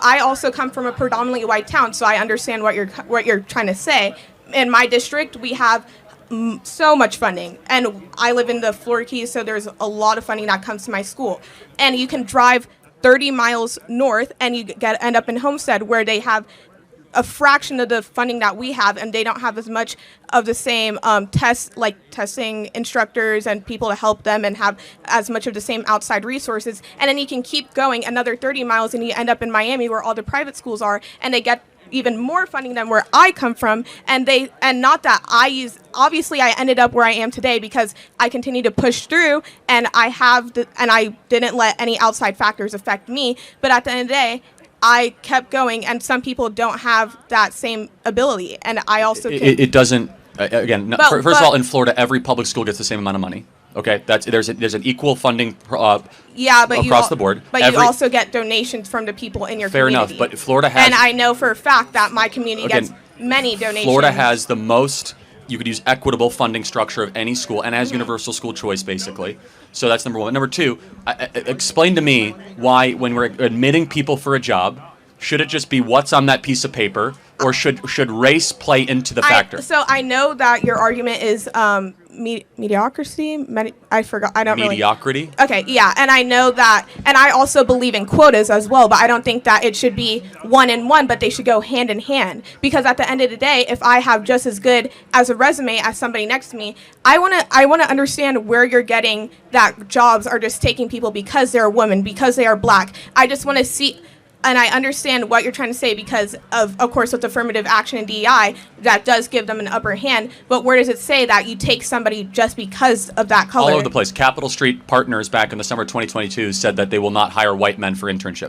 I also come from a predominantly white town, so I understand what you're trying to say. In my district, we have so much funding, and I live in the Florida Keys, so there's a lot of funding that comes to my school. And you can drive 30 miles north, and you end up in Homestead, where they have a fraction of the funding that we have, and they don't have as much of the same testing instructors and people to help them, and have as much of the same outside resources. And then you can keep going another 30 miles, and you end up in Miami, where all the private schools are, and they get even more funding than where I come from. Obviously I ended up where I am today because I continue to push through, and I didn't let any outside factors affect me. But at the end of the day, I kept going, and some people don't have that same ability, and I also it doesn't. First of all, in Florida, every public school gets the same amount of money. Okay, there's an equal funding across the board. But you also get donations from the people in your community. Fair enough, but Florida has. And I know for a fact that my community gets many donations. Florida has the most. You could use equitable funding structure of any school, and has universal school choice, basically. So that's number one. Number two, explain to me why, when we're admitting people for a job, should it just be what's on that piece of paper, or should race play into the factor? So I know that your argument is mediocrity. I forgot. I don't mediocrity. Really. Okay, yeah, and I know that, and I also believe in quotas as well. But I don't think that it should be one in one, but they should go hand in hand. Because at the end of the day, if I have just as good as a resume as somebody next to me, I wanna understand where you're getting that jobs are just taking people because they're a woman, because they are black. I just want to see. And I understand what you're trying to say because of course, with affirmative action and DEI, that does give them an upper hand. But where does it say that you take somebody just because of that color? All over the place. Capitol Street Partners back in the summer of 2022 said that they will not hire white men for internships.